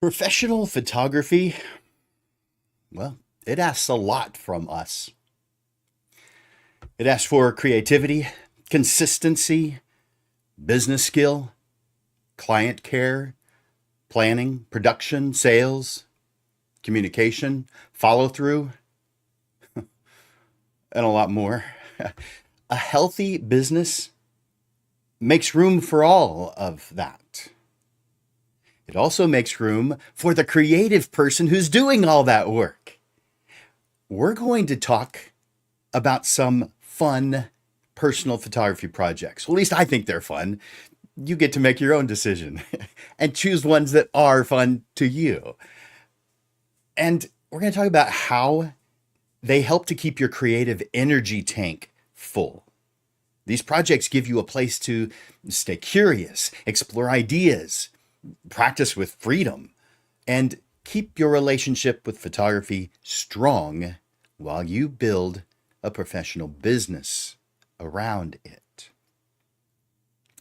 Professional photography, well, it asks a lot from us. It asks for creativity, consistency, business skill, client care, planning, production, sales, communication, follow through, and a lot more. A healthy business makes room for all of that. It also makes room for the creative person who's doing all that work. We're going to talk about some fun personal photography projects. Well, at least I think they're fun. You get to make your own decision and choose ones that are fun to you. And we're going to talk about how they help to keep your creative energy tank full. These projects give you a place to stay curious, explore ideas, practice with freedom, and keep your relationship with photography strong while you build a professional business around it.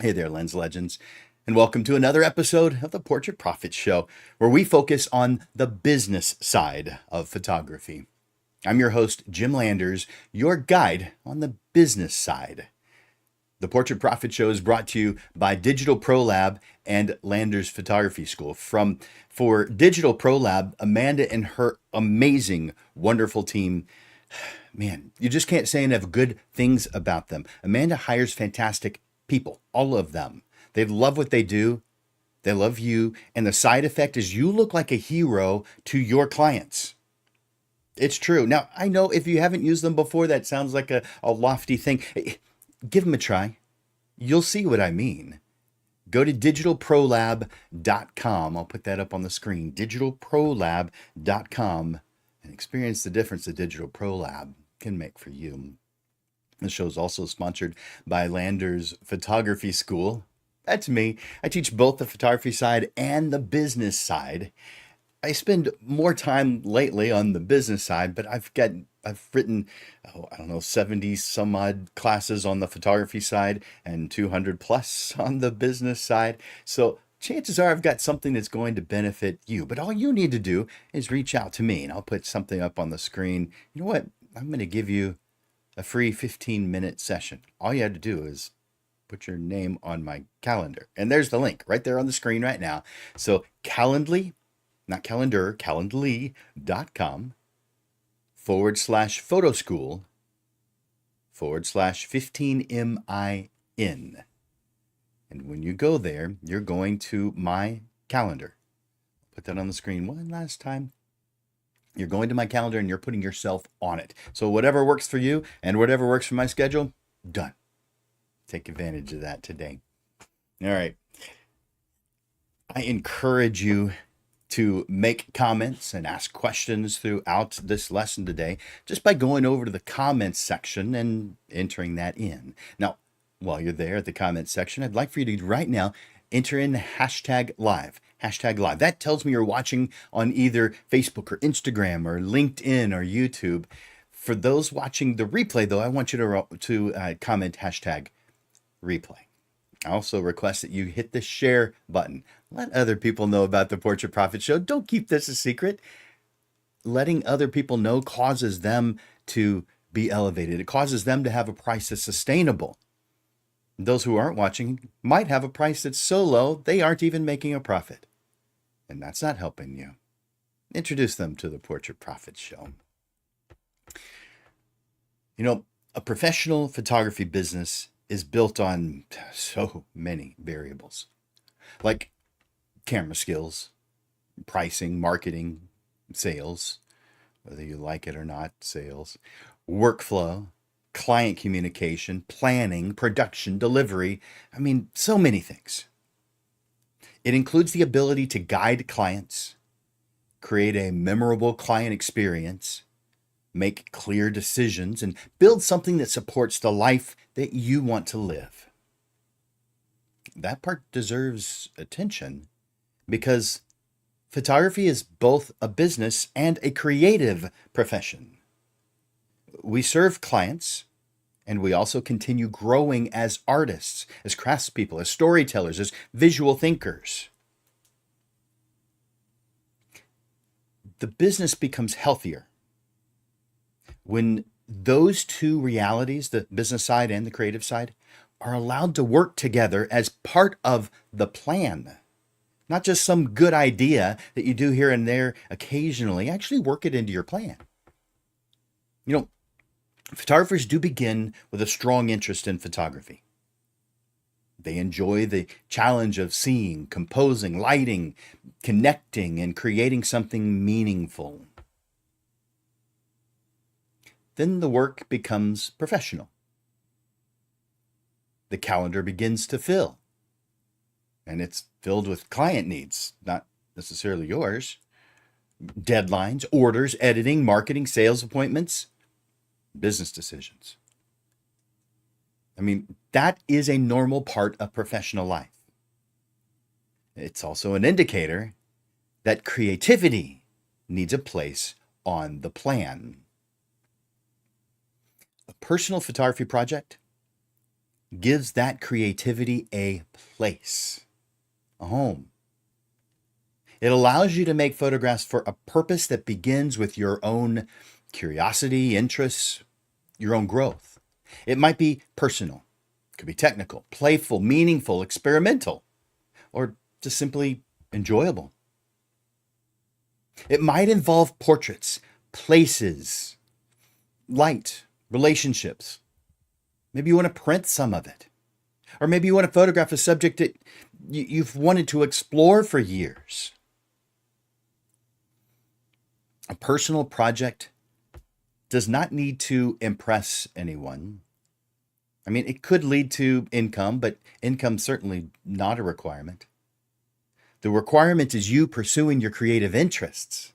Hey there, Lens Legends, and welcome to another episode of the Portrait Profit Show, where we focus on the business side of photography. I'm your host, Jim Landers, your guide on the business side. The Portrait Profit Show is brought to you by Digital Pro Lab and Landers Photography School. For Digital Pro Lab, Amanda and her amazing, wonderful team, man, you just can't say enough good things about them. Amanda hires fantastic people, all of them. They love what they do. They love you. And the side effect is you look like a hero to your clients. It's true. Now, I know if you haven't used them before, that sounds like a lofty thing. Give them a try. You'll see what I mean. Go to digitalprolab.com. I'll put that up on the screen. digitalprolab.com and experience the difference that Digital Pro Lab can make for you. The show is also sponsored by Landers Photography School. That's me. I teach both the photography side and the business side. I spend more time lately on the business side, but I've written, 70 some odd classes on the photography side and 200 plus on the business side. So chances are I've got something that's going to benefit you. But all you need to do is reach out to me, and I'll put something up on the screen. You know what? I'm going to give you a free 15-minute session. All you have to do is put your name on my calendar. And there's the link right there on the screen right now. So Calendly, not calendar, calendly.com/photoschool/15min. And when you go there, you're going to my calendar. Put that on the screen one last time. You're going to my calendar and you're putting yourself on it. So whatever works for you and whatever works for my schedule, done. Take advantage of that today. All right. I encourage you to make comments and ask questions throughout this lesson today just by going over to the comments section and entering that in. Now, while you're there at the comments section, I'd like for you to right now enter in the hashtag live. Hashtag live. That tells me you're watching on either Facebook or Instagram or LinkedIn or YouTube. For those watching the replay, though, I want you to comment hashtag replay. I also request that you hit the share button. Let other people know about the Portrait Profit Show. Don't keep this a secret. Letting other people know causes them to be elevated. It causes them to have a price that's sustainable. Those who aren't watching might have a price that's so low they aren't even making a profit. And that's not helping you. Introduce them to the Portrait Profit Show. You know, a professional photography business is built on so many variables, like camera skills, pricing, marketing, sales, whether you like it or not, sales, workflow, client communication, planning, production, delivery. I mean, so many things. It includes the ability to guide clients, create a memorable client experience, make clear decisions, and build something that supports the life that you want to live. That part deserves attention because photography is both a business and a creative profession. We serve clients, and we also continue growing as artists, as craftspeople, as storytellers, as visual thinkers. The business becomes healthier when those two realities, the business side and the creative side, are allowed to work together as part of the plan. Not just some good idea that you do here and there occasionally. Actually work it into your plan. You know, photographers do begin with a strong interest in photography. They enjoy the challenge of seeing, composing, lighting, connecting, and creating something meaningful. Then the work becomes professional. The calendar begins to fill. And it's filled with client needs, not necessarily yours. Deadlines, orders, editing, marketing, sales appointments, business decisions. I mean, that is a normal part of professional life. It's also an indicator that creativity needs a place on the plan. A personal photography project gives that creativity a place, a home. It allows you to make photographs for a purpose that begins with your own curiosity, interests, your own growth. It might be personal, it could be technical, playful, meaningful, experimental, or just simply enjoyable. It might involve portraits, places, light, relationships. Maybe you want to print some of it. Or maybe you want to photograph a subject that you've wanted to explore for years. A personal project does not need to impress anyone. I mean, it could lead to income, but income's certainly not a requirement. The requirement is you pursuing your creative interests.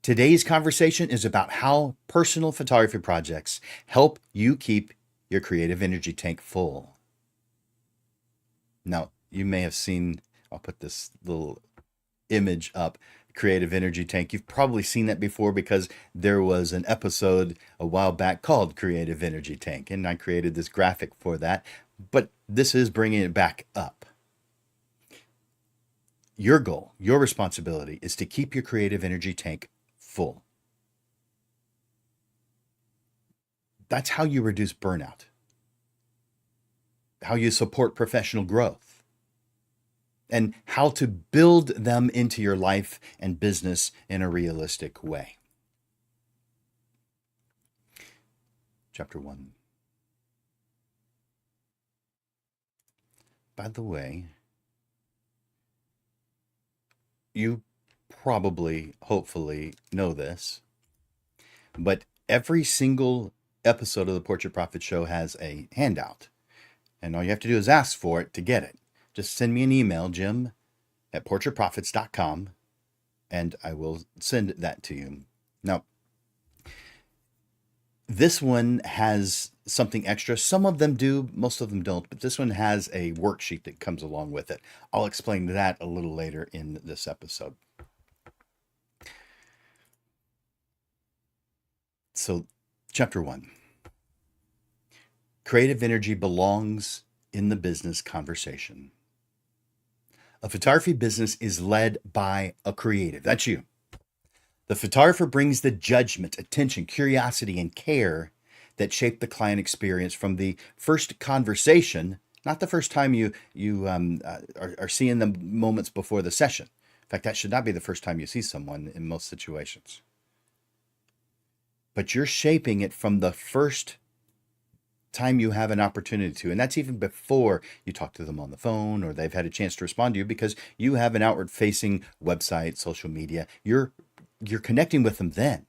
Today's conversation is about how personal photography projects help you keep your creative energy tank full. Now, you may have seen, I'll put this little image up, creative energy tank. You've probably seen that before because there was an episode a while back called Creative Energy Tank, and I created this graphic for that, but this is bringing it back up. Your goal, your responsibility is to keep your creative energy tank full. That's how you reduce burnout, how you support professional growth, and how to build them into your life and business in a realistic way. Chapter 1. By the way, you probably, hopefully, know this, but every single episode of the Portrait Profit Show has a handout, and all you have to do is ask for it to get it. Just send me an email, jim@portraitprofits.com, and I will send that to you. Now, this one has something extra. Some of them do, most of them don't, but this one has a worksheet that comes along with it. I'll explain that a little later in this episode. So, Chapter 1. Creative energy belongs in the business conversation. A photography business is led by a creative. That's you. The photographer brings the judgment, attention, curiosity, and care that shape the client experience from the first conversation, not the first time you are seeing them moments before the session. In fact, that should not be the first time you see someone in most situations. But you're shaping it from the first time you have an opportunity to. And that's even before you talk to them on the phone or they've had a chance to respond to you, because you have an outward facing website, social media. You're connecting with them then.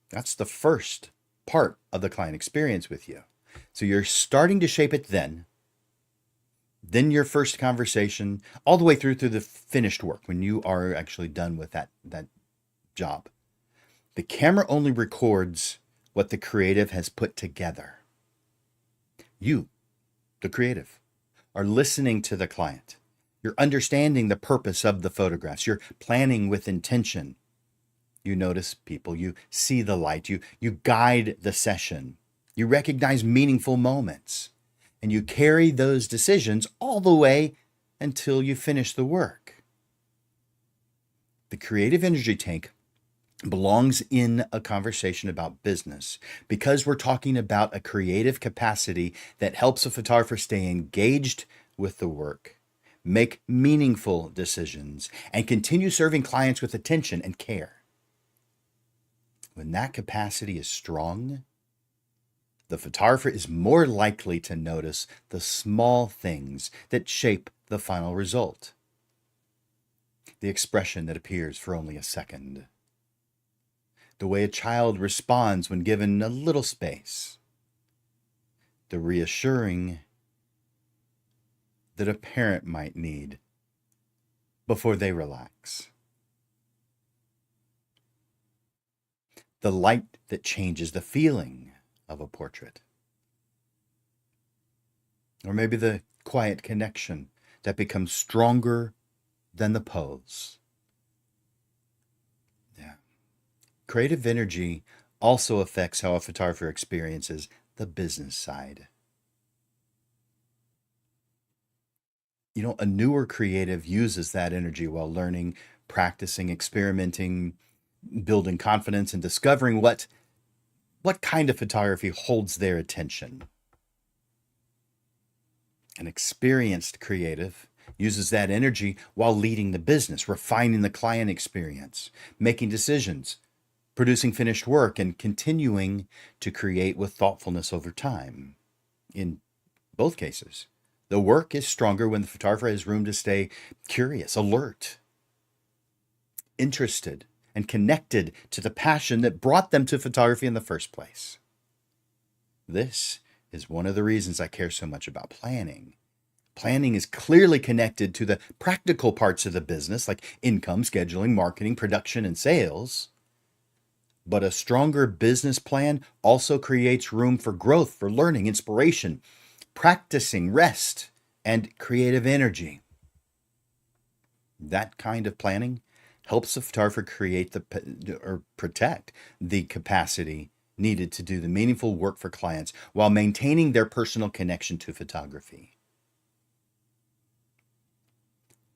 That's the first part of the client experience with you. So you're starting to shape it then your first conversation, all the way through the finished work when you are actually done with that job. The camera only records what the creative has put together. You, the creative, are listening to the client. You're understanding the purpose of the photographs. You're planning with intention. You notice people. You see the light. You guide the session. You recognize meaningful moments. And you carry those decisions all the way until you finish the work. The creative energy tank belongs in a conversation about business because we're talking about a creative capacity that helps a photographer stay engaged with the work, make meaningful decisions, and continue serving clients with attention and care. When that capacity is strong, the photographer is more likely to notice the small things that shape the final result. The expression that appears for only a second, the way a child responds when given a little space, the reassuring that a parent might need before they relax, the light that changes the feeling of a portrait, or maybe the quiet connection that becomes stronger than the pose. Yeah. Creative energy also affects how a photographer experiences the business side. A newer creative uses that energy while learning, practicing, experimenting, building confidence, and discovering what kind of photography holds their attention. An experienced creative uses that energy while leading the business, refining the client experience, making decisions, producing finished work, and continuing to create with thoughtfulness over time. In both cases, the work is stronger when the photographer has room to stay curious, alert, interested, and connected to the passion that brought them to photography in the first place. This is one of the reasons I care so much about planning. Planning is clearly connected to the practical parts of the business, like income, scheduling, marketing, production, and sales. But a stronger business plan also creates room for growth, for learning, inspiration, practicing, rest, and creative energy. That kind of planning helps the photographer create or protect the capacity needed to do the meaningful work for clients while maintaining their personal connection to photography.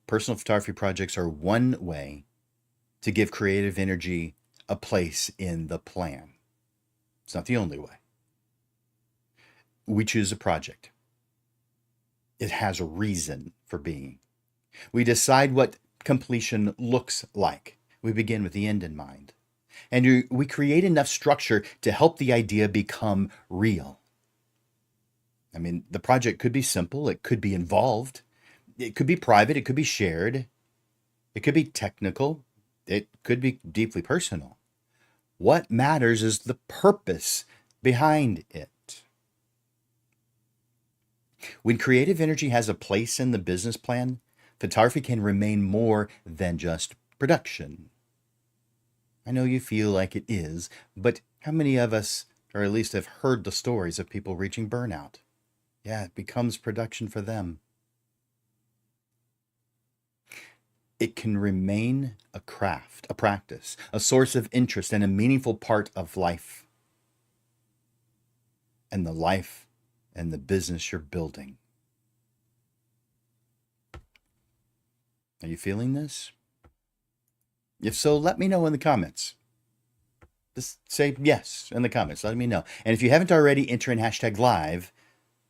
Personal photography projects are one way to give creative energy a place in the plan. It's not the only way. We choose a project. It has a reason for being. We decide what completion looks like. We begin with the end in mind. And we create enough structure to help the idea become real. I mean, the project could be simple, it could be involved, it could be private, it could be shared, it could be technical, it could be deeply personal. What matters is the purpose behind it. When creative energy has a place in the business plan, photography can remain more than just production. I know you feel like it is, but how many of us, or at least have heard the stories of people reaching burnout? Yeah, it becomes production for them. It can remain a craft, a practice, a source of interest, and a meaningful part of life. And the life and the business you're building. Are you feeling this? If so, let me know in the comments. Just say yes in the comments. Let me know. And if you haven't already, enter in #live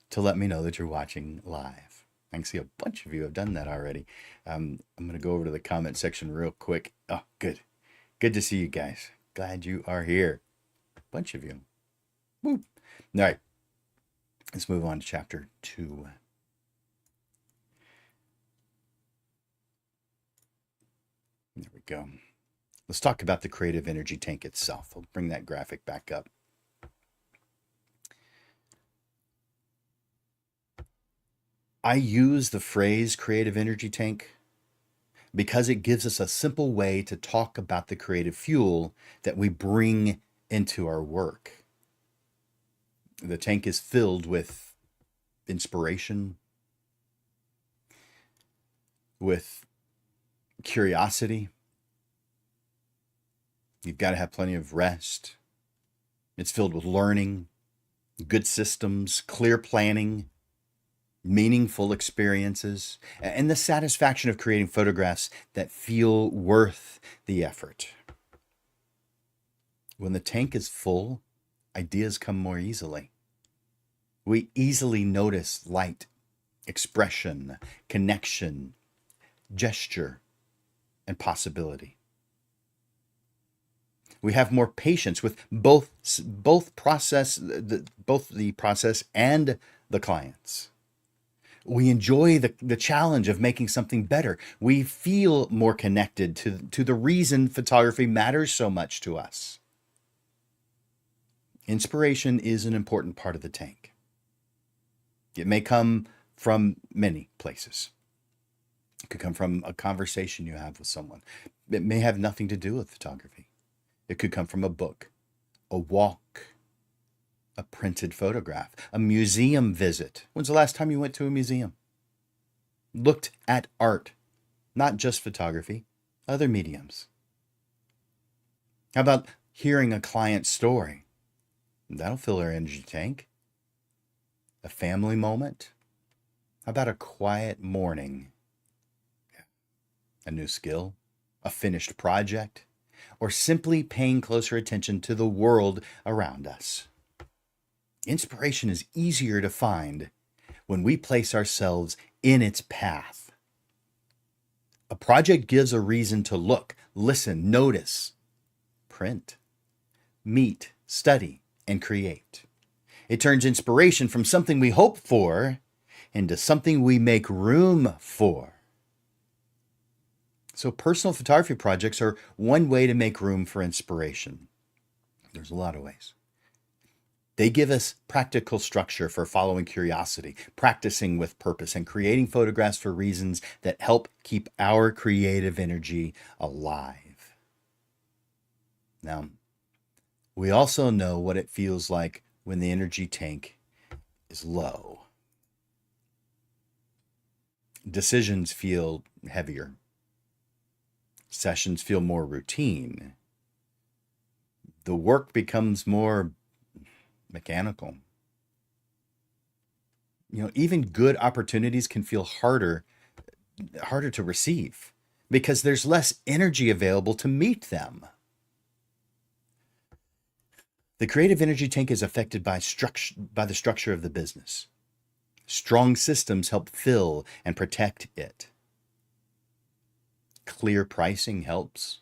to let me know that you're watching live. I can see a bunch of you have done that already. I'm going to go over to the comment section real quick. Oh, good. Good to see you guys. Glad you are here. A bunch of you. Woo. All right. Let's move on to chapter 2. There we go. Let's talk about the creative energy tank itself. I'll bring that graphic back up. I use the phrase creative energy tank because it gives us a simple way to talk about the creative fuel that we bring into our work. The tank is filled with inspiration, with curiosity. You've got to have plenty of rest. It's filled with learning, good systems, clear planning, meaningful experiences, and the satisfaction of creating photographs that feel worth the effort. When the tank is full, ideas come more easily. We easily notice light, expression, connection, gesture, and possibility. We have more patience with both the process and the clients. We enjoy the challenge of making something better. We feel more connected to the reason photography matters so much to us. Inspiration is an important part of the tank. It may come from many places. It could come from a conversation you have with someone. It may have nothing to do with photography. It could come from a book, a walk, a printed photograph, a museum visit. When's the last time you went to a museum? Looked at art, not just photography, other mediums. How about hearing a client's story? That'll fill our energy tank. A family moment? How about a quiet morning? A new skill? A finished project? Or simply paying closer attention to the world around us? Inspiration is easier to find when we place ourselves in its path. A project gives a reason to look, listen, notice, print, meet, study, and create. It turns inspiration from something we hope for into something we make room for. So personal photography projects are one way to make room for inspiration. There's a lot of ways. They give us practical structure for following curiosity, practicing with purpose, and creating photographs for reasons that help keep our creative energy alive. Now, we also know what it feels like when the energy tank is low. Decisions feel heavier. Sessions feel more routine. The work becomes more mechanical. Even good opportunities can feel harder to receive because there's less energy available to meet them. The creative energy tank is affected by the structure of the business. Strong systems help fill and protect it. Clear pricing helps.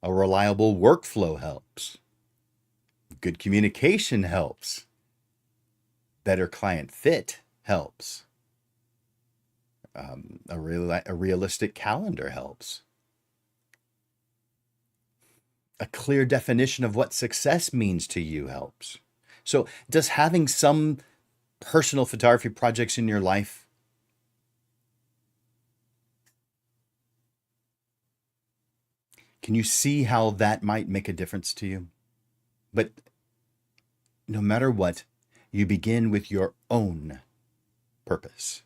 A reliable workflow helps. Good communication helps. Better client fit helps. A realistic calendar helps. A clear definition of what success means to you helps. So, does having some personal photography projects in your life can you see how that might make a difference to you? But no matter what, you begin with your own purpose.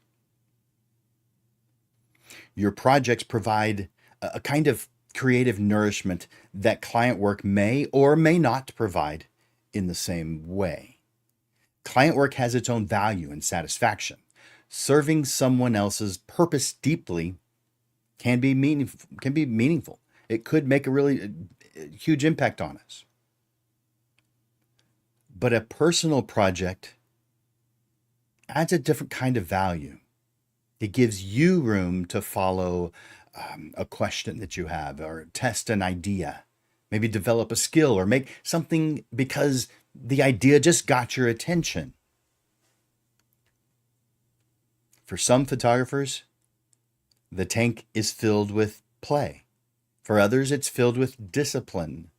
Your projects provide a kind of creative nourishment that client work may or may not provide in the same way. Client work has its own value and satisfaction. Serving someone else's purpose deeply can be meaningful. It could make a really huge impact on us. But a personal project adds a different kind of value. It gives you room to follow a question that you have, or test an idea, maybe develop a skill, or make something because the idea just got your attention. For some photographers, the tank is filled with play. For others, it's filled with discipline.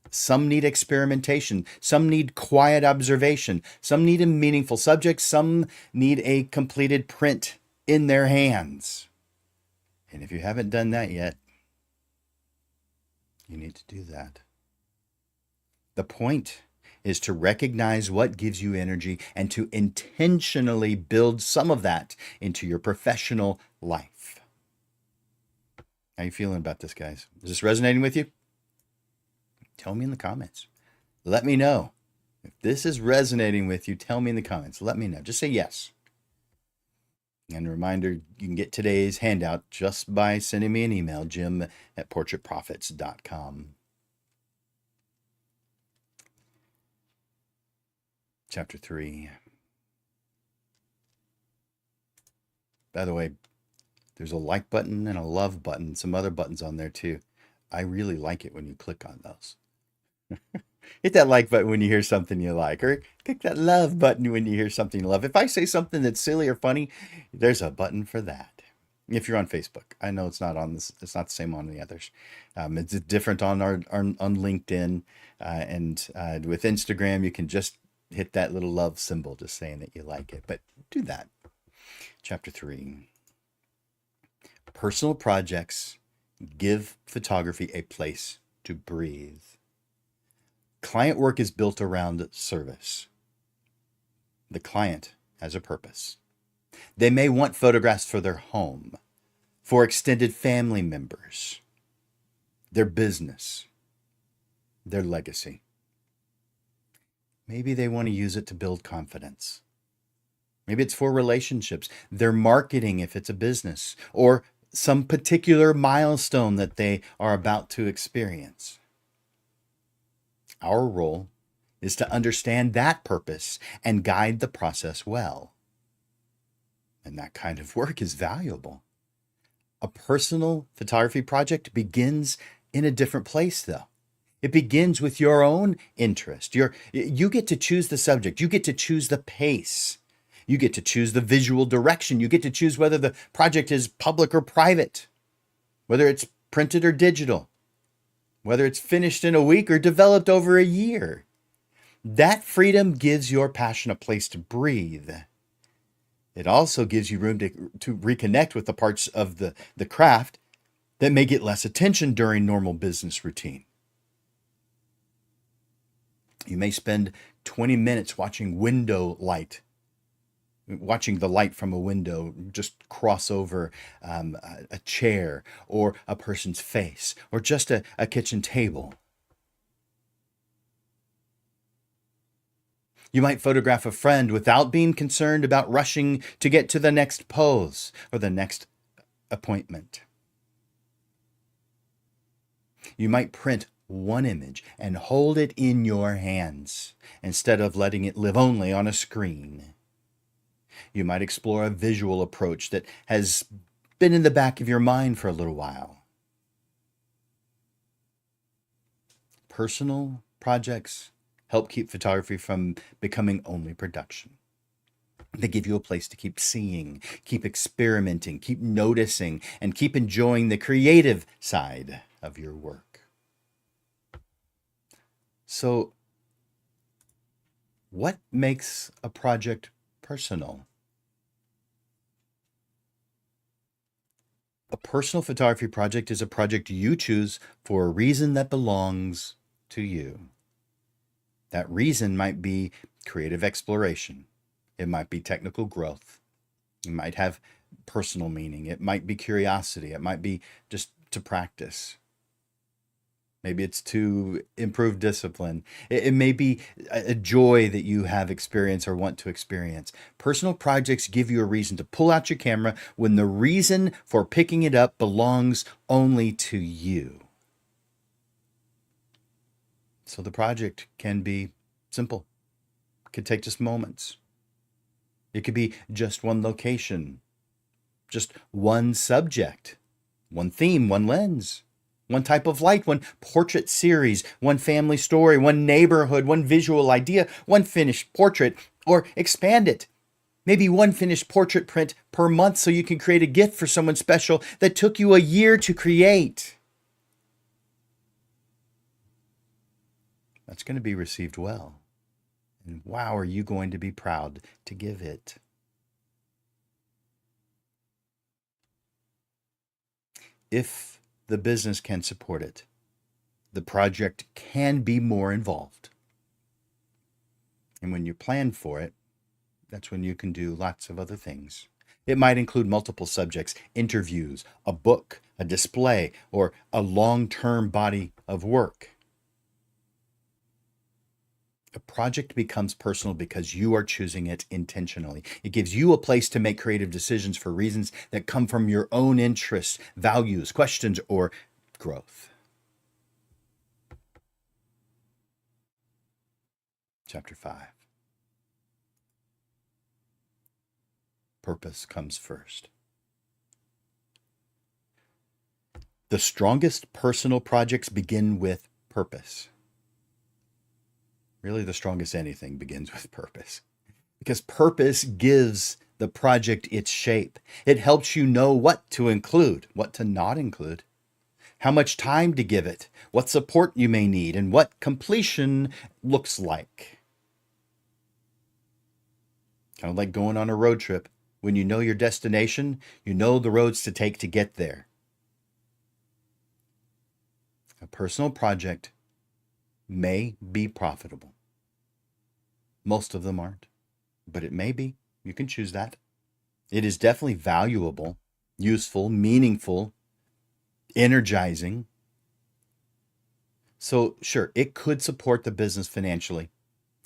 Some need experimentation. Some need quiet observation. Some need a meaningful subject. Some need a completed print in their hands. And if you haven't done that yet, you need to do that. The point is to recognize what gives you energy and to intentionally build some of that into your professional life. How you feeling about this, guys? Is this resonating with you? Tell me in the comments. Let me know. If this is resonating with you, tell me in the comments. Let me know. Just say yes. And a reminder, you can get today's handout just by sending me an email, jim@portraitprofits.com. Chapter 3. By the way, there's a like button and a love button, some other buttons on there too. I really like it when you click on those. Hit that like button when you hear something you like, or click that love button when you hear something you love. If I say something that's silly or funny, there's a button for that. If you're on Facebook, I know it's not on this. It's not the same on the others. It's different on on LinkedIn, and with Instagram, you can just hit that little love symbol, just saying that you like it. But do that. Chapter 3. Personal projects give photography a place to breathe. Client work is built around service. The client has a purpose. They may want photographs for their home, for extended family members, their business, their legacy. Maybe they want to use it to build confidence. Maybe it's for relationships, their marketing if it's a business, or some particular milestone that they are about to experience. Our role is to understand that purpose and guide the process well. And that kind of work is valuable. A personal photography project begins in a different place, though. It begins with your own interest. You get to choose the subject. You get to choose the pace. You get to choose the visual direction. You get to choose whether the project is public or private, whether it's printed or digital, whether it's finished in a week or developed over a year. That freedom gives your passion a place to breathe. It also gives you room to reconnect with the parts of the craft that may get less attention during normal business routine. You may spend 20 minutes watching the light from a window just cross over a chair or a person's face or just a kitchen table. You might photograph a friend without being concerned about rushing to get to the next pose or the next appointment. You might print one image and hold it in your hands instead of letting it live only on a screen. You might explore a visual approach that has been in the back of your mind for a little while. Personal projects help keep photography from becoming only production. They give you a place to keep seeing, keep experimenting, keep noticing, and keep enjoying the creative side of your work. So, what makes a project personal? A personal photography project is a project you choose for a reason that belongs to you. That reason might be creative exploration. It might be technical growth. It might have personal meaning. It might be curiosity. It might be just to practice. Maybe it's to improve discipline. It may be a joy that you have experienced or want to experience. Personal projects give you a reason to pull out your camera when the reason for picking it up belongs only to you. So the project can be simple. It could take just moments. It could be just one location, just one subject, one theme, one lens, one type of light, one portrait series, one family story, one neighborhood, one visual idea, one finished portrait, or expand it. Maybe one finished portrait print per month so you can create a gift for someone special that took you a year to create. That's going to be received well. And wow, are you going to be proud to give it? If the business can support it, the project can be more involved. And when you plan for it, that's when you can do lots of other things. It might include multiple subjects, interviews, a book, a display, or a long-term body of work. A project becomes personal because you are choosing it intentionally. It gives you a place to make creative decisions for reasons that come from your own interests, values, questions, or growth. Chapter 5. Purpose comes first. The strongest personal projects begin with purpose. Really, the strongest anything begins with purpose. Because purpose gives the project its shape. It helps you know what to include, what to not include, how much time to give it, what support you may need, and what completion looks like. Kind of like going on a road trip. When you know your destination, you know the roads to take to get there. A personal project may be profitable. Most of them aren't, but it may be. You can choose that. It is definitely valuable, useful, meaningful, energizing. So sure, it could support the business financially.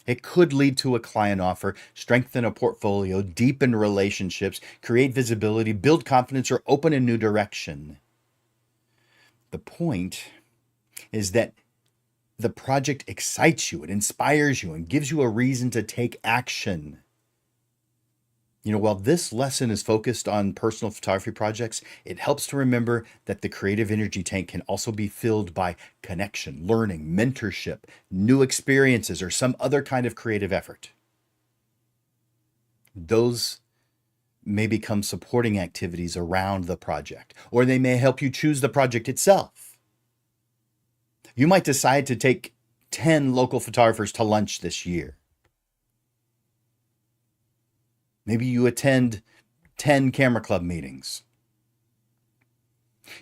It could lead to a client offer, strengthen a portfolio, deepen relationships, create visibility, build confidence, or open a new direction. The point is that the project excites you, it inspires you, and gives you a reason to take action. While this lesson is focused on personal photography projects, it helps to remember that the creative energy tank can also be filled by connection, learning, mentorship, new experiences, or some other kind of creative effort. Those may become supporting activities around the project, or they may help you choose the project itself. You might decide to take 10 local photographers to lunch this year. Maybe you attend 10 camera club meetings.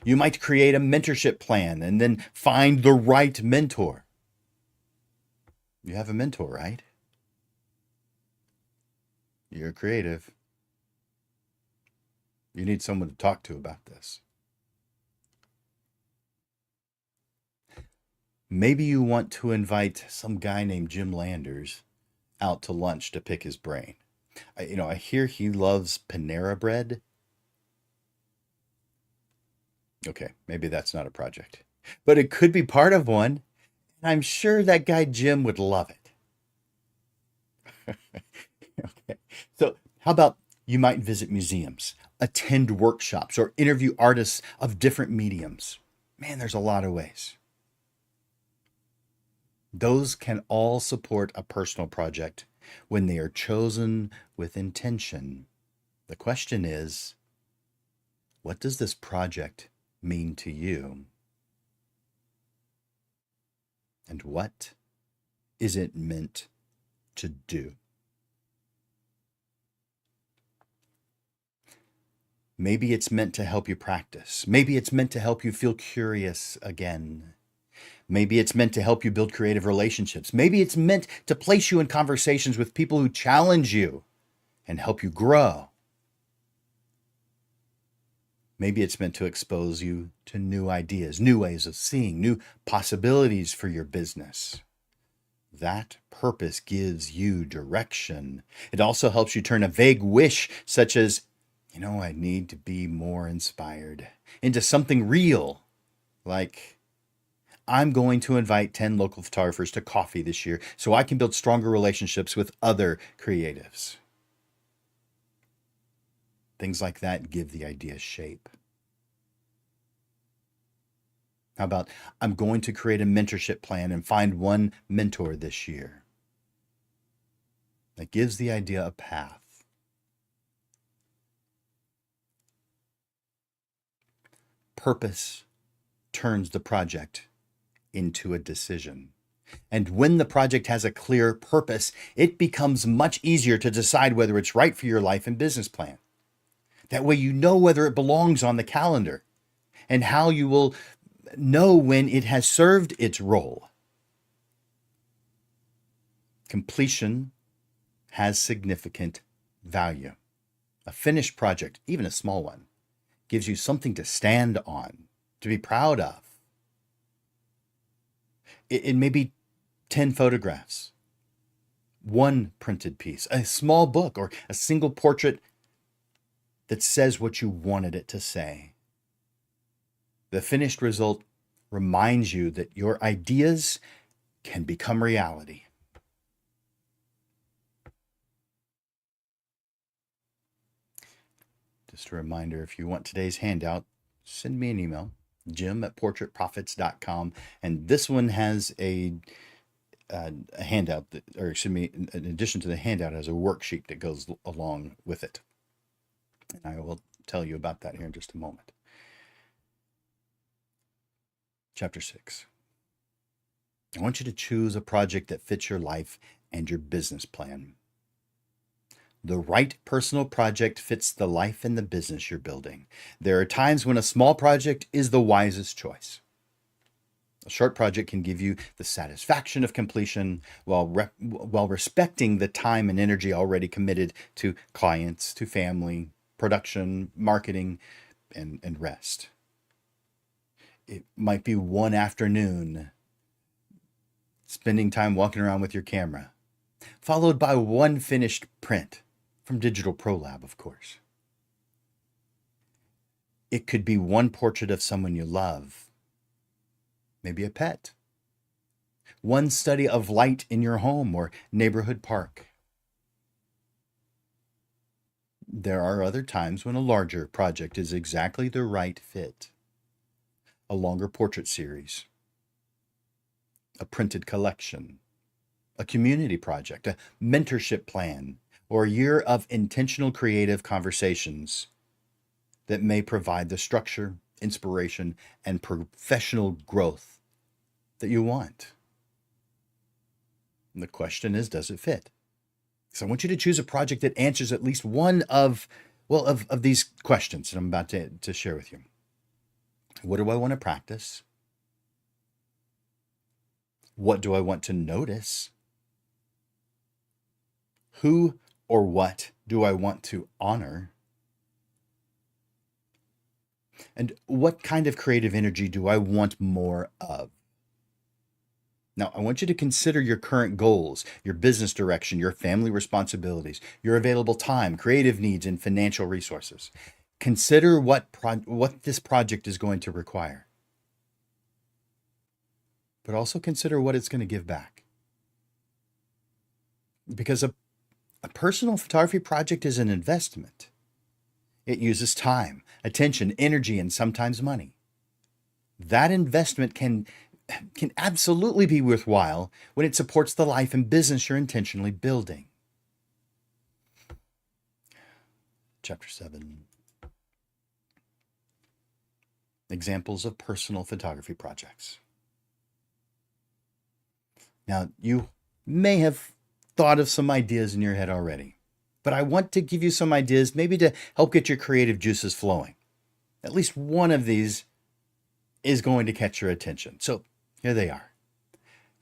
You might create a mentorship plan and then find the right mentor. You have a mentor, right? You're creative. You need someone to talk to about this. Maybe you want to invite some guy named Jim Landers out to lunch to pick his brain. I hear he loves Panera bread. Okay, maybe that's not a project, but it could be part of one. I'm sure that guy Jim would love it. Okay, so how about you might visit museums, attend workshops, or interview artists of different mediums? Man, there's a lot of ways. Those can all support a personal project when they are chosen with intention. The question is, what does this project mean to you? And what is it meant to do? Maybe it's meant to help you practice. Maybe it's meant to help you feel curious again. Maybe it's meant to help you build creative relationships. Maybe it's meant to place you in conversations with people who challenge you and help you grow. Maybe it's meant to expose you to new ideas, new ways of seeing, new possibilities for your business. That purpose gives you direction. It also helps you turn a vague wish, such as, I need to be more inspired, into something real, like, I'm going to invite 10 local photographers to coffee this year so I can build stronger relationships with other creatives. Things like that give the idea shape. How about, I'm going to create a mentorship plan and find one mentor this year? That gives the idea a path. Purpose turns the project into a decision. And when the project has a clear purpose, it becomes much easier to decide whether it's right for your life and business plan. That way you know whether it belongs on the calendar and how you will know when it has served its role. Completion has significant value. A finished project, even a small one, gives you something to stand on, to be proud of. It may be 10 photographs, one printed piece, a small book, or a single portrait that says what you wanted it to say. The finished result reminds you that your ideas can become reality. Just a reminder, if you want today's handout, send me an email, jim@portraitprofits.com. And this one has a handout, or excuse me, in addition to the handout, has a worksheet that goes along with it. And I will tell you about that here in just a moment. Chapter 6. I want you to choose a project that fits your life and your business plan. The right personal project fits the life and the business you're building. There are times when a small project is the wisest choice. A short project can give you the satisfaction of completion while respecting the time and energy already committed to clients, to family, production, marketing, and rest. It might be one afternoon spending time walking around with your camera, followed by one finished print from Digital Pro Lab, of course. It could be one portrait of someone you love, maybe a pet, one study of light in your home or neighborhood park. There are other times when a larger project is exactly the right fit. A longer portrait series, a printed collection, a community project, a mentorship plan, or a year of intentional creative conversations that may provide the structure, inspiration, and professional growth that you want. And the question is, does it fit? So I want you to choose a project that answers at least one of these questions that I'm about to share with you. What do I want to practice? What do I want to notice? Who or what do I want to honor? And what kind of creative energy do I want more of? Now, I want you to consider your current goals, your business direction, your family responsibilities, your available time, creative needs, and financial resources. Consider what this project is going to require. But also consider what it's going to give back. Because a personal photography project is an investment. It uses time, attention, energy, and sometimes money. That investment can absolutely be worthwhile when it supports the life and business you're intentionally building. Chapter 7. Examples of personal photography projects. Now, you may have thought of some ideas in your head already, but I want to give you some ideas maybe to help get your creative juices flowing. At least one of these is going to catch your attention. So here they are.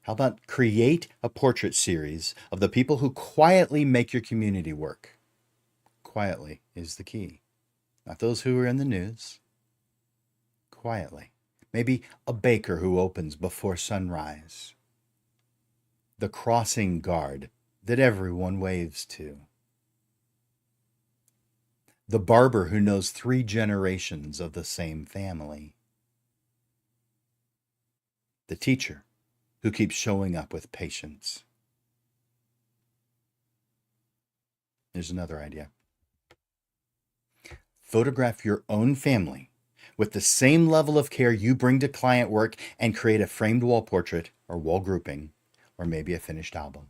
How about create a portrait series of the people who quietly make your community work? Quietly is the key. Not those who are in the news. Quietly. Maybe a baker who opens before sunrise. The crossing guard that everyone waves to. The barber who knows 3 generations of the same family. The teacher who keeps showing up with patience. Here's another idea. Photograph your own family with the same level of care you bring to client work and create a framed wall portrait or wall grouping, or maybe a finished album.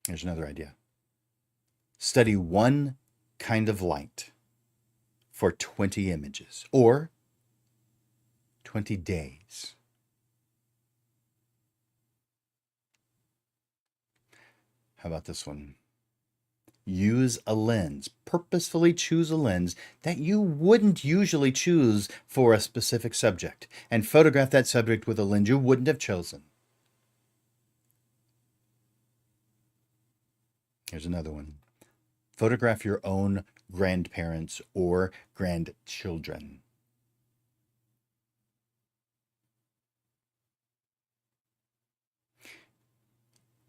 Here's another idea. Study one kind of light for 20 images or 20 days. How about this one? Use a lens. Purposefully choose a lens that you wouldn't usually choose for a specific subject and photograph that subject with a lens you wouldn't have chosen. Here's another one. Photograph your own grandparents or grandchildren.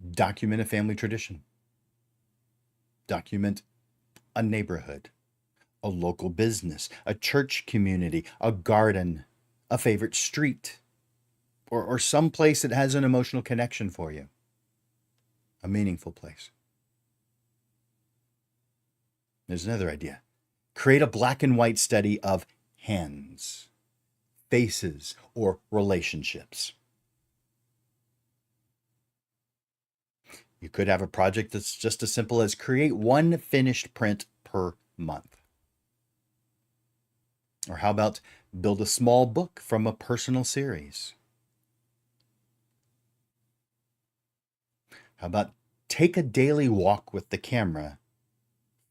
Document a family tradition. Document a neighborhood, a local business, a church community, a garden, a favorite street, or some place that has an emotional connection for you, a meaningful place. There's another idea. Create a black and white study of hands, faces, or relationships. You could have a project that's just as simple as create one finished print per month. Or how about build a small book from a personal series? How about take a daily walk with the camera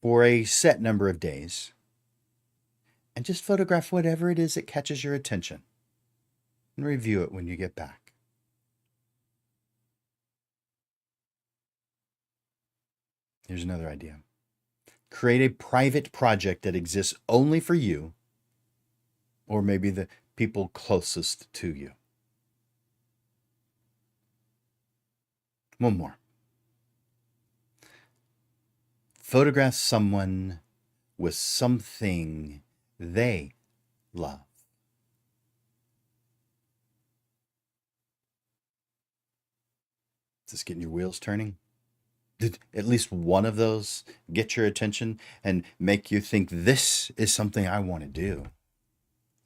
for a set number of days and just photograph whatever it is that catches your attention and review it when you get back. Here's another idea. Create a private project that exists only for you or maybe the people closest to you. One more. Photograph someone with something they love. Is this getting your wheels turning? Did at least one of those get your attention and make you think this is something I want to do?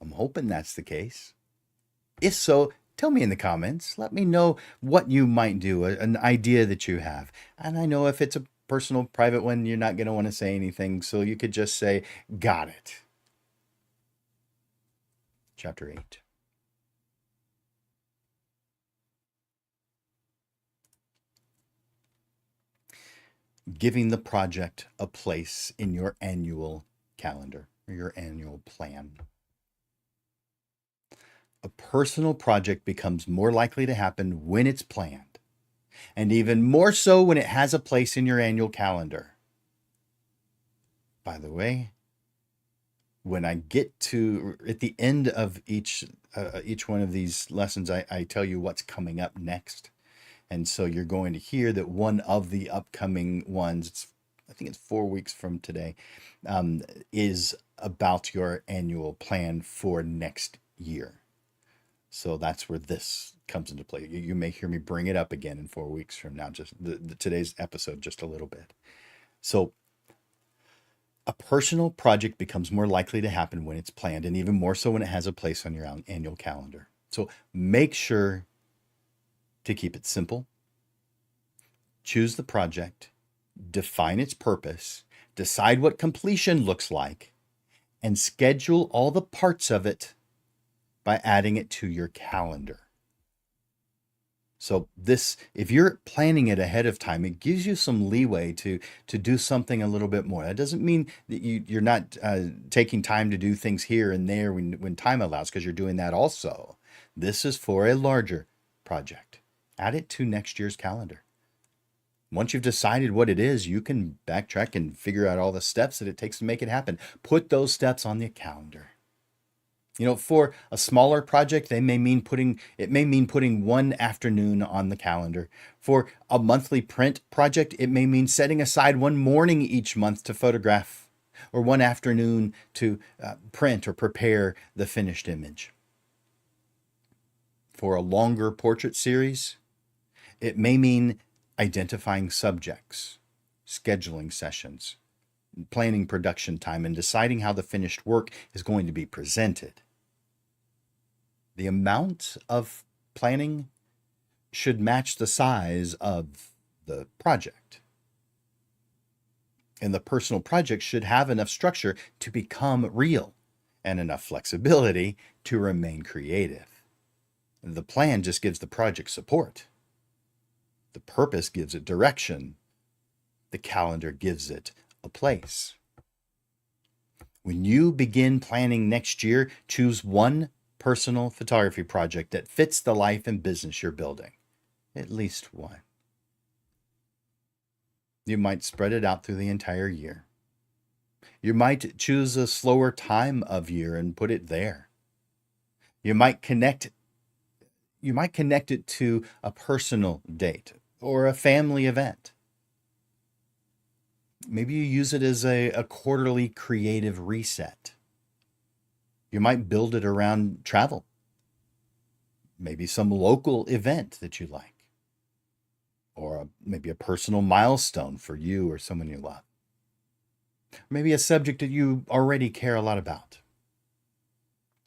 I'm hoping that's the case. If so, tell me in the comments. Let me know what you might do, an idea that you have. And I know if it's a personal, private one, you're not going to want to say anything, so you could just say, got it. Chapter 8. Giving the project a place in your annual calendar or your annual plan. A personal project becomes more likely to happen when it's planned, and even more so when it has a place in your annual calendar. By the way, when I get to at the end of each one of these lessons, I tell you what's coming up next. And so you're going to hear that one of the upcoming ones, I think it's 4 weeks from today, is about your annual plan for next year. So that's where this comes into play. You may hear me bring it up again in 4 weeks from now, just today's episode, just a little bit. So a personal project becomes more likely to happen when it's planned, and even more so when it has a place on your annual calendar. So make sure to keep it simple. Choose the project, define its purpose, decide what completion looks like, and schedule all the parts of it by adding it to your calendar. So this, if you're planning it ahead of time, it gives you some leeway to do something a little bit more. That doesn't mean that you're not taking time to do things here and there when time allows, because you're doing that also. This is for a larger project. Add it to next year's calendar. Once you've decided what it is, you can backtrack and figure out all the steps that it takes to make it happen. Put those steps on the calendar. You know, for a smaller project, it may mean putting one afternoon on the calendar. For a monthly print project, it may mean setting aside one morning each month to photograph, or one afternoon to print or prepare the finished image. For a longer portrait series, it may mean identifying subjects, scheduling sessions, planning production time, and deciding how the finished work is going to be presented. The amount of planning should match the size of the project. And the personal project should have enough structure to become real and enough flexibility to remain creative. The plan just gives the project support. The purpose gives it direction. The calendar gives it a place. When you begin planning next year, choose one personal photography project that fits the life and business you're building. At least one. You might spread it out through the entire year. You might choose a slower time of year and put it there. You might connect it to a personal date or a family event. Maybe you use it as a quarterly creative reset. You might build it around travel, maybe some local event that you like, or maybe a personal milestone for you or someone you love. Maybe a subject that you already care a lot about.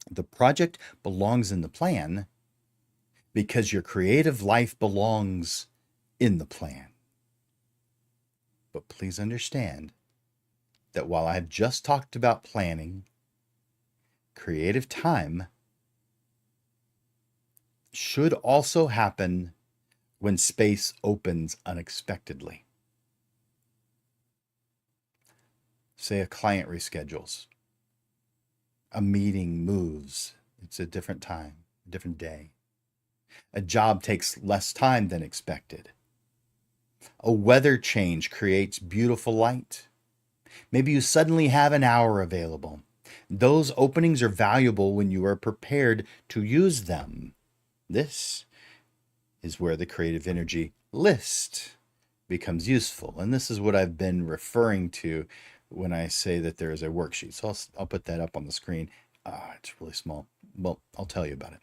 The project belongs in the plan because your creative life belongs in the plan. But please understand that while I've just talked about planning, creative time should also happen when space opens unexpectedly. Say a client reschedules, a meeting moves, it's a different time, a different day. A job takes less time than expected. A weather change creates beautiful light. Maybe you suddenly have an hour available. Those openings are valuable when you are prepared to use them. This is where the creative energy list becomes useful. And this is what I've been referring to when I say that there is a worksheet. So I'll put that up on the screen. It's really small. Well, I'll tell you about it.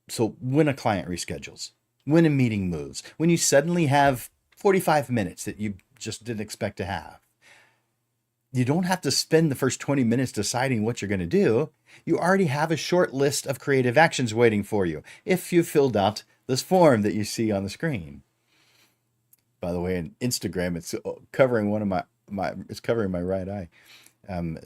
So when a client reschedules, when a meeting moves, when you suddenly have 45 minutes that you just didn't expect to have, you don't have to spend the first 20 minutes deciding what you're going to do. You already have a short list of creative actions waiting for you if you filled out this form that you see on the screen. By the way, in Instagram, it's covering one of it's covering my right eye. On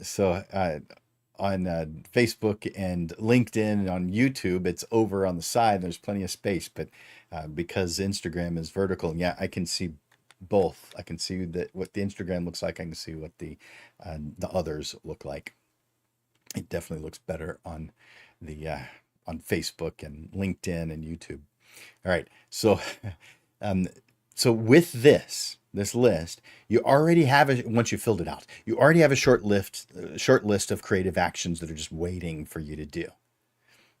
Facebook and LinkedIn and on YouTube, it's over on the side. There's plenty of space, but because Instagram is vertical, yeah, I can see both. I can see that what the Instagram looks like. I can see what the others look like. It definitely looks better on the on Facebook and LinkedIn and YouTube. All right, so so with this list, you already have once you filled it out, you already have a short list of creative actions that are just waiting for you to do.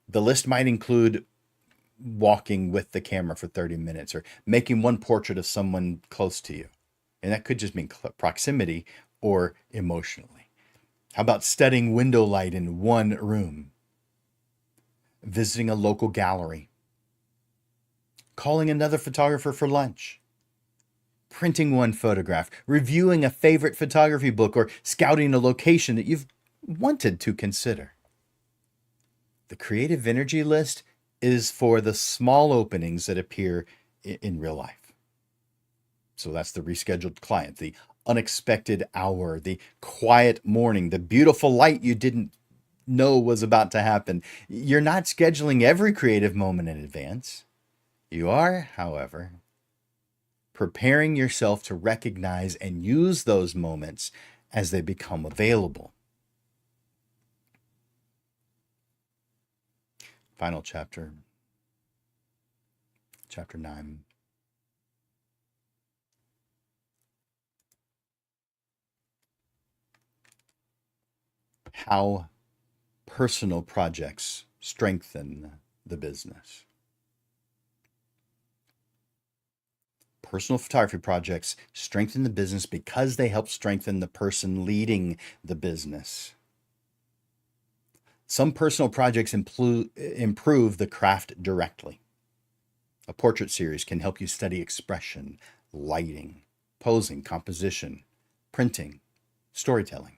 The list might include walking with the camera for 30 minutes or making one portrait of someone close to you. And that could just mean proximity or emotionally. How about studying window light in one room? Visiting a local gallery? Calling another photographer for lunch? Printing one photograph? Reviewing a favorite photography book? Or scouting a location that you've wanted to consider? The creative energy list is for the small openings that appear in real life. So that's the rescheduled client, the unexpected hour, the quiet morning, the beautiful light you didn't know was about to happen. You're not scheduling every creative moment in advance. You are, however, preparing yourself to recognize and use those moments as they become available. Final chapter, chapter 9. How personal projects strengthen the business. Personal photography projects strengthen the business because they help strengthen the person leading the business. Some personal projects improve the craft directly. A portrait series can help you study expression, lighting, posing, composition, printing, storytelling.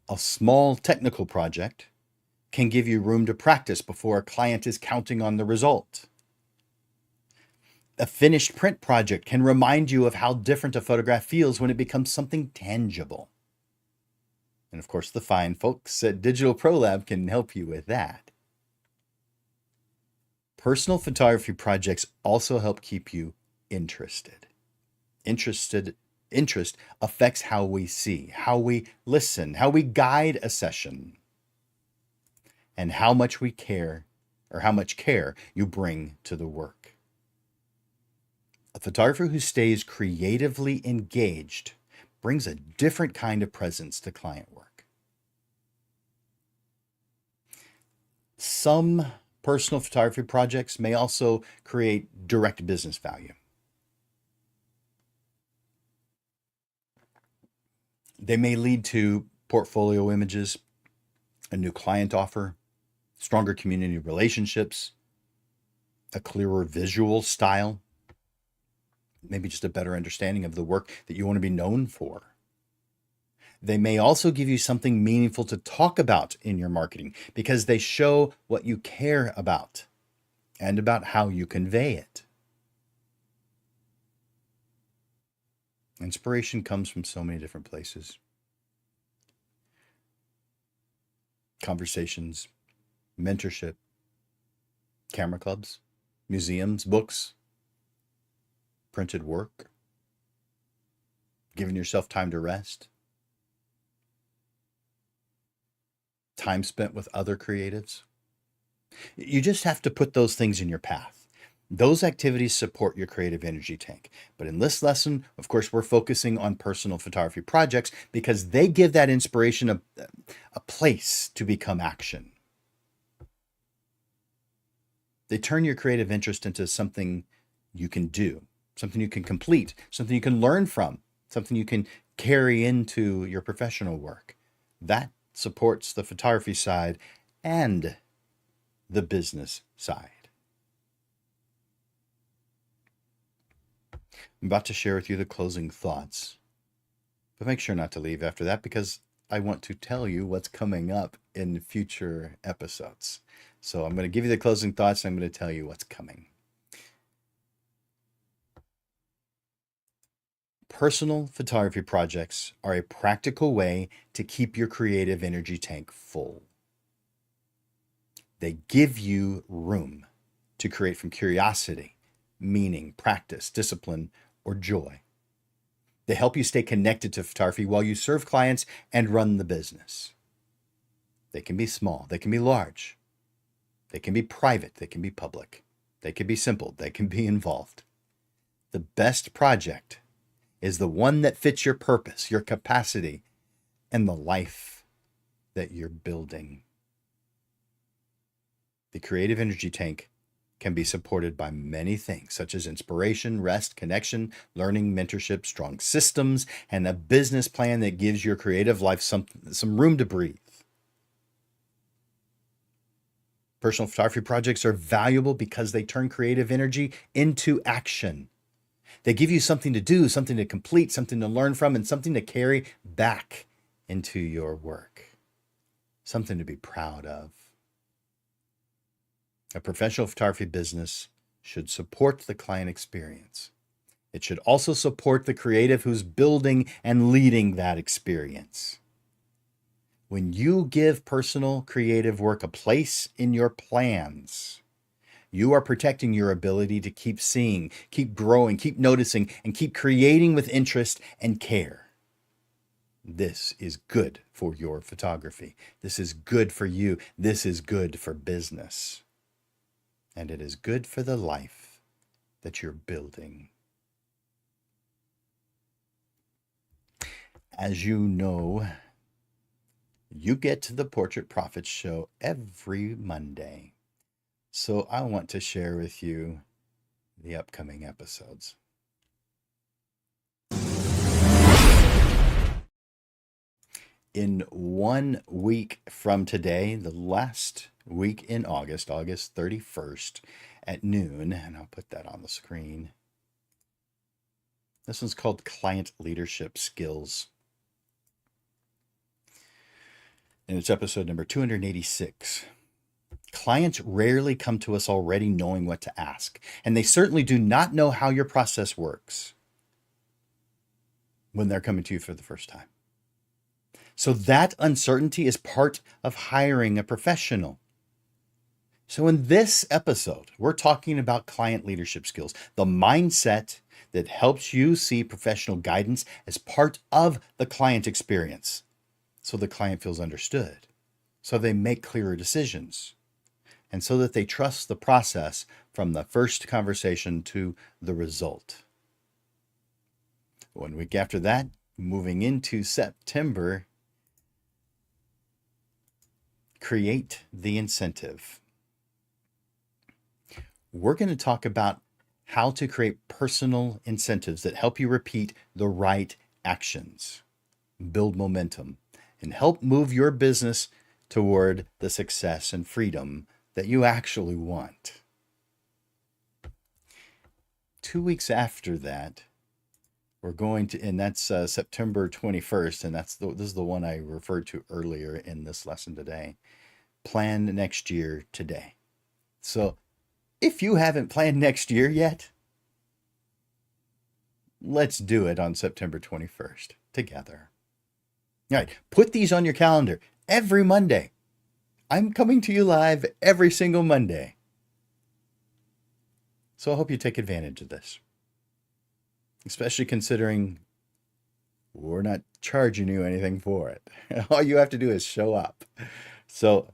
A small technical project can give you room to practice before a client is counting on the result. A finished print project can remind you of how different a photograph feels when it becomes something tangible. And of course, the fine folks at Digital Pro Lab can help you with that. Personal photography projects also help keep you interested. Interest affects how we see, how we listen, how we guide a session, and how much we care, or how much care you bring to the work. A photographer who stays creatively engaged brings a different kind of presence to client work. Some personal photography projects may also create direct business value. They may lead to portfolio images, a new client offer, stronger community relationships, a clearer visual style, maybe just a better understanding of the work that you want to be known for. They may also give you something meaningful to talk about in your marketing because they show what you care about and about how you convey it. Inspiration comes from so many different places. Conversations, mentorship, camera clubs, museums, books, printed work, giving yourself time to rest, time spent with other creatives. You just have to put those things in your path. Those activities support your creative energy tank. But in this lesson, of course, we're focusing on personal photography projects because they give that inspiration a place to become action. They turn your creative interest into something you can do, something you can complete, something you can learn from, something you can carry into your professional work. That supports the photography side and the business side. I'm about to share with you the closing thoughts, but make sure not to leave after that because I want to tell you what's coming up in future episodes. So I'm going to give you the closing thoughts and I'm going to tell you what's coming. Personal photography projects are a practical way to keep your creative energy tank full. They give you room to create from curiosity, meaning, practice, discipline, or joy. They help you stay connected to photography while you serve clients and run the business. They can be small, they can be large, they can be private, they can be public, they can be simple, they can be involved. The best project is the one that fits your purpose, your capacity, and the life that you're building. The creative energy tank can be supported by many things, such as inspiration, rest, connection, learning, mentorship, strong systems, and a business plan that gives your creative life some room to breathe. Personal photography projects are valuable because they turn creative energy into action. They give you something to do, something to complete, something to learn from, and something to carry back into your work. Something to be proud of. A professional photography business should support the client experience. It should also support the creative who's building and leading that experience. When you give personal creative work a place in your plans, you are protecting your ability to keep seeing, keep growing, keep noticing, and keep creating with interest and care. This is good for your photography. This is good for you. This is good for business. And it is good for the life that you're building. As you know, you get to the Portrait Profits Show every Monday. So I want to share with you the upcoming episodes. In 1 week from today, the last week in August 31st at noon, and I'll put that on the screen. This one's called Client Leadership Skills. And it's episode number 286. Clients rarely come to us already knowing what to ask, and they certainly do not know how your process works when they're coming to you for the first time. So that uncertainty is part of hiring a professional. So in this episode, we're talking about client leadership skills, the mindset that helps you see professional guidance as part of the client experience. So the client feels understood, so they make clearer decisions, and so that they trust the process from the first conversation to the result. 1 week after that, moving into September, create the incentive. we're going to talk about how to create personal incentives that help you repeat the right actions, build momentum, and help move your business toward the success and freedom that you actually want. 2 weeks after that, we're going to, and that's September 21st, and this is the one I referred to earlier in this lesson today. Plan next year today. So if you haven't planned next year yet, let's do it on September 21st together. All right, put these on your calendar every Monday. I'm coming to you live every single Monday. So I hope you take advantage of this, especially considering we're not charging you anything for it. All you have to do is show up. So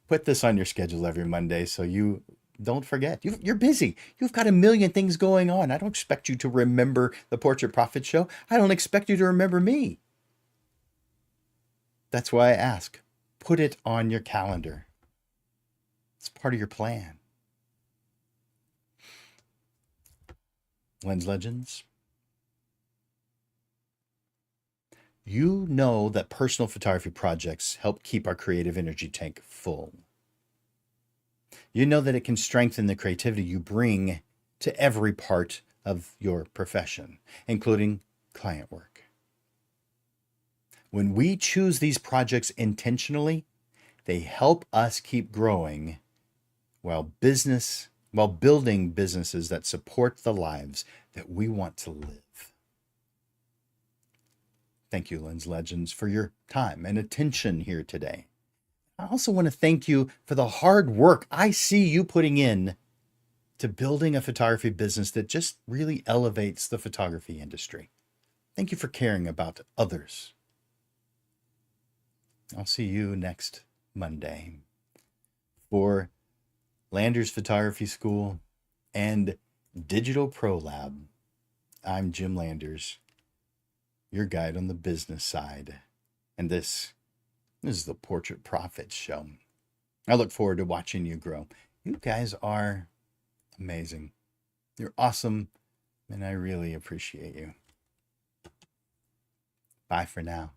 put this on your schedule every Monday so you don't forget. You're busy. You've got a million things going on. I don't expect you to remember the Portrait Profit Show. I don't expect you to remember me. That's why I ask, put it on your calendar. It's part of your plan. Lens Legends, you know that personal photography projects help keep our creative energy tank full. You know that it can strengthen the creativity you bring to every part of your profession, including client work. When we choose these projects intentionally, they help us keep growing while building businesses that support the lives that we want to live. Thank you, Lens Legends, for your time and attention here today. I also want to thank you for the hard work I see you putting in to building a photography business that just really elevates the photography industry. Thank you for caring about others. I'll see you next Monday for Landers Photography School and Digital Pro Lab. I'm Jim Landers, your guide on the business side. And this is the Portrait Profit Show. I look forward to watching you grow. You guys are amazing. You're awesome, and I really appreciate you. Bye for now.